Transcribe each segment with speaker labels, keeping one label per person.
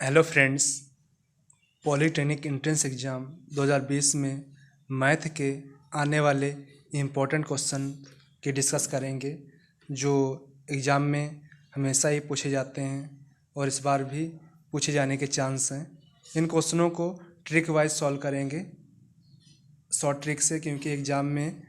Speaker 1: Hello friends. Polytechnic entrance exam 2020 में math के आने वाले इम्पोर्टेंट क्वेश्चन की डिस्कस करेंगे जो एग्ज़ाम में हमेशा ही पूछे जाते हैं और इस बार भी पूछे जाने के चांस हैं। इन क्वेश्चनों को ट्रिक वाइज सॉल्व करेंगे शॉर्ट ट्रिक से, क्योंकि एग्ज़ाम में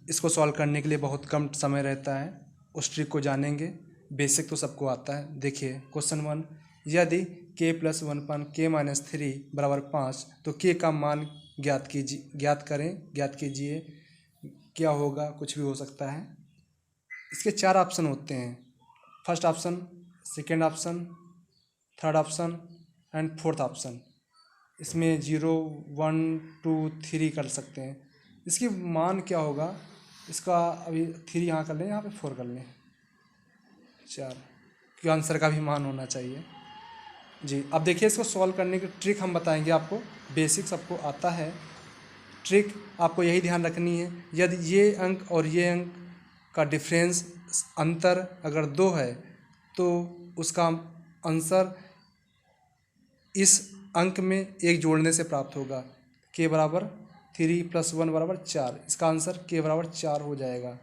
Speaker 1: इसको सॉल्व करने के लिए बहुत कम समय रहता है। उस ट्रिक को जानेंगे। बेसिक तो सबको आता है। देखिए क्वेश्चन 1, यदि k प्लस 1/k-3 बराबर 5 तो k का मान ज्ञात कीजिए क्या होगा। कुछ भी हो सकता है। इसके 4 ऑप्शन होते हैं। First option, second option, third option and fourth option. इसमें 0, 1, 2, 3 कर सकते हैं। इसकी मान क्या होगा, इसका अभी 3 यहाँ कर लें, यहाँ पे 4 कर लें, 4, क्योंकि आंसर का भी मान होना चाहिए जी। अब देखिए इसको सॉल्व करने की ट्रिक हम बताएंगे आपको। बेसिक सबको आता है। ट्रिक आपको यही ध्यान रखनी है, यदि ये अंक और ये अंक का डिफरेंस अंतर अगर 2 है तो उसका आंसर इस अंक में एक जोड़ने से प्राप्त होगा। k बराबर 3 + 1 बराबर 4। इसका आंसर k बराबर 4 हो जाएगा।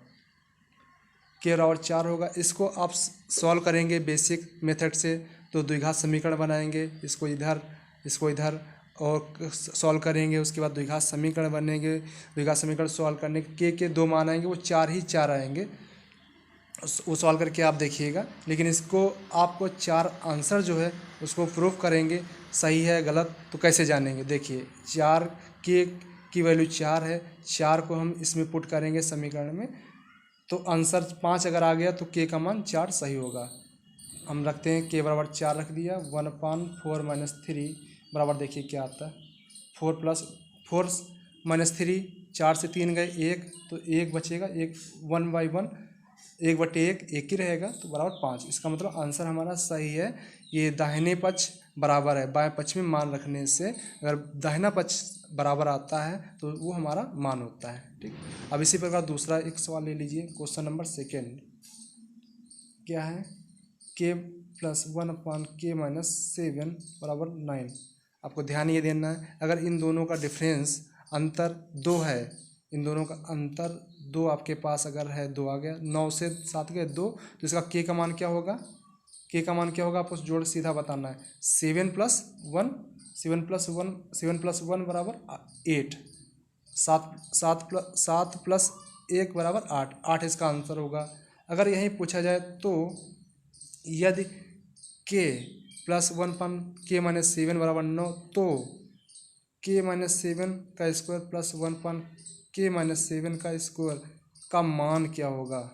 Speaker 1: k बराबर 4 होगा। इसको आप सॉल्व करेंगे बेसिक मेथड से तो द्विघात समीकरण बनाएंगे। इसको इधर और सॉल्व करेंगे। उसके बाद द्विघात समीकरण बनेंगे। द्विघात समीकरण सॉल्व करने के 2 मान आएंगे, वो 4 ही 4 आएंगे। वो सॉल्व करके आप देखिएगा। लेकिन इसको आपको 4 आंसर जो है उसको प्रूफ करेंगे सही है गलत, तो कैसे जानेंगे। देखिए 4 की वैल्यू 4 है। 4 को हम इसमें पुट करेंगे समीकरण में, तो आंसर 5 अगर आ गया तो k का मान 4 सही होगा। हम रखते हैं k बराबर 4 रख दिया। 1/4 - 3 बराबर, देखिए क्या आता है, 4 - 3, 4 से 3 गए 1, तो 1 बचेगा। 1/1, 1/1 1 ही रहेगा, तो बराबर 5। इसका मतलब आंसर हमारा सही है। ये दाहिने पक्ष बराबर है। बाएं पक्ष में मान रखने से अगर दाहिना पक्ष बराबर आता है तो वो हमारा मान होता है। ठीक। अब इसी प्रकार दूसरा एक सवाल ले लीजिए। क्वेश्चन नंबर सेकेंड क्या है, k + 1/k-7 बराबर 9। आपको ध्यान ये देना है, अगर इन दोनों का डिफरेंस अंतर 2 है, इन दोनों का अंतर 2 आपके पास अगर है, 2 आ गया, 9 से 7 गए 2, तो इसका k का मान क्या होगा। k का मान क्या होगा आपको जोड़ सीधा बताना है। 7 + 1, 7 + 1 बराबर 8। 7 + 1 बराबर 8। 8 इसका आंसर होगा। अगर यहीं पूछा जाए तो यदि k + 1/k-7 बराबर 9 तो k-7 का स्क्वायर प्लस 1/k-7 का स्क्वायर का मान क्या होगा,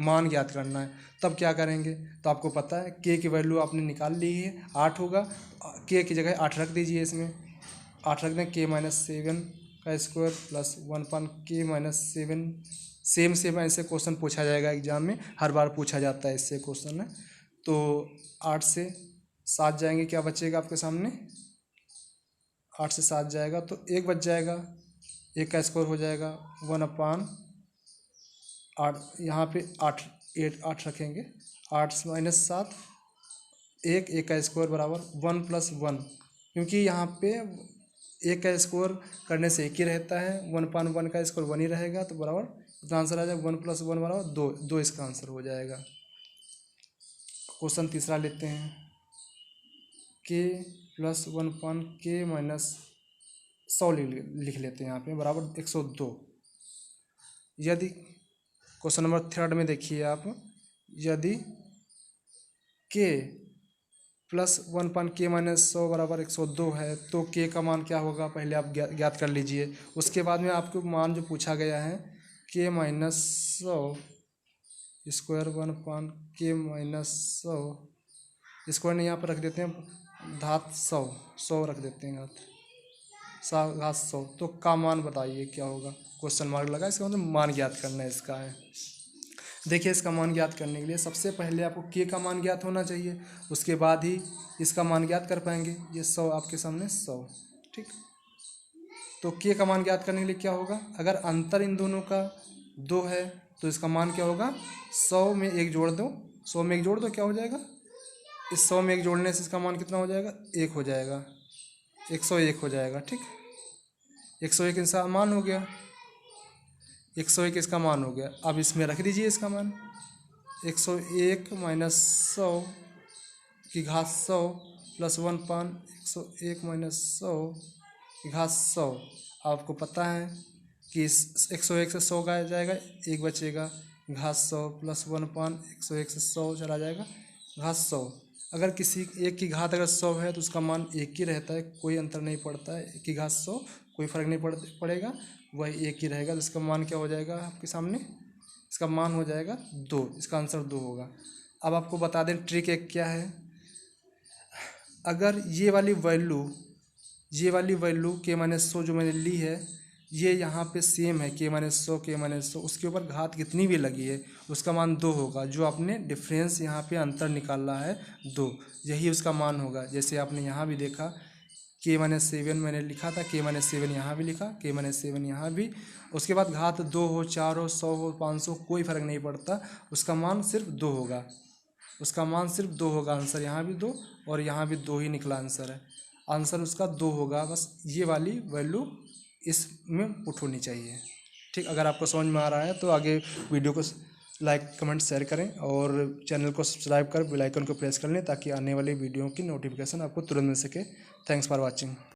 Speaker 1: मान ज्ञात करना है। तब क्या करेंगे, तो आपको पता है k की वैल्यू आपने निकाल ली है, 8 होगा। k की जगह 8 रख दीजिए, इसमें 8 रख दें। k-7 का स्क्वायर प्लस 1/k-7। सेम ऐसे क्वेश्चन पूछा जाएगा एग्जाम में, हर बार पूछा जाता है इससे क्वेश्चन है। तो 8 से 7 जाएंगे, क्या बचेगा आपके सामने, 8 से 7 जाएगा तो 1 बच जाएगा। 1 का स्क्वायर हो जाएगा 1/8। यहाँ पे 8 रखेंगे। 8 - 7, 1 का स्क्वायर बराबर 1 + 1, क्योंकि यहाँ पे 1 का स्क्वायर करने से 1 ही रहता है। 1/1 का स्क्वायर 1 ही रहेगा, तो बराबर इसका आंसर आ जाएगा 1 + 1 बराबर 2। 2 इसका आंसर हो जाएगा। क्वेश्चन तीसरा लेते हैं। k + 1/k-100 लिख लेते हैं यहाँ पे, बराबर 102। यदि क्वेश्चन नंबर थर्ड में देखिए आप, यदि k + 1/k-100 बराबर 102 है तो k का मान क्या होगा, पहले आप ज्ञात कर लीजिए। उसके बाद में आपको मान जो पूछा गया है k-100 स्क्वायर 1/k-100 स्क्वायर ने यहाँ पर रख देते हैं घात 100 रख देते हैं, घात 100। तो का मान बताइए क्या होगा, क्वेश्चन मार्क लगा, इसका मतलब मान ज्ञात करना है इसका है। देखिए इसका मान ज्ञात करने के लिए सबसे पहले आपको k का मान ज्ञात होना चाहिए, उसके बाद ही इसका मान ज्ञात कर पाएंगे। ये 100 आपके सामने 100। ठीक। तो k का मान ज्ञात करने के लिए क्या होगा, अगर अंतर इन दोनों का 2 है तो इसका मान क्या होगा, 100 में 1 जोड़ दो। 100 में 1 जोड़ दो क्या हो जाएगा, इस 100 में 1 जोड़ने से इसका मान कितना हो जाएगा, 1 हो जाएगा, 101 हो जाएगा। ठीक, 101 इसका मान हो गया, 101 इसका मान हो गया। अब इसमें रख दीजिए इसका मान, 101 माइनस 100 की घात 100 प्लस 1 पान 101 माइनस 100 की घात 100। आपको पता है कि इस 101 से 100 गाया जाएगा, एक बचेगा, घात 100 प्लस 1 पान 101 से 100 चला जाएगा, घात 100। अगर किसी एक की घात अगर 100 है तो उसका मान एक ही रहता है, कोई अंतर नहीं पड़ता है। एक की घात 100 कोई फ़र्क नहीं पड़ेगा, वह एक ही रहेगा। तो इसका मान क्या हो जाएगा आपके सामने, इसका मान हो जाएगा 2। इसका आंसर 2 होगा। अब आपको बता दें ट्रिक एक क्या है। अगर ये वाली वैल्यू के माइनस 100 जो मैंने ली है, ये यहाँ पे सेम है, के माइनस 100 उसके ऊपर घात कितनी भी लगी है उसका मान 2 होगा। जो आपने डिफरेंस यहाँ पे अंतर निकाला है 2, यही उसका मान होगा। जैसे आपने यहाँ भी देखा के माइनस 7 मैंने लिखा था, के माइनस 7 यहाँ भी लिखा, के माइनस 7 यहाँ भी। उसके बाद घात 2 हो, 4 हो, 100 हो, 500, कोई फ़र्क नहीं पड़ता, उसका मान सिर्फ 2 होगा। उसका मान सिर्फ 2 होगा। आंसर यहाँ भी 2 और यहाँ भी 2 ही निकला आंसर है। आंसर उसका 2 होगा। बस ये वाली वैल्यू इसमें पुट होनी चाहिए। ठीक, अगर आपको समझ में आ रहा है तो आगे वीडियो को लाइक कमेंट शेयर करें और चैनल को सब्सक्राइब कर बेल आइकन को प्रेस कर लें ताकि आने वाली वीडियो की नोटिफिकेशन आपको तुरंत मिल सके। Thanks for watching.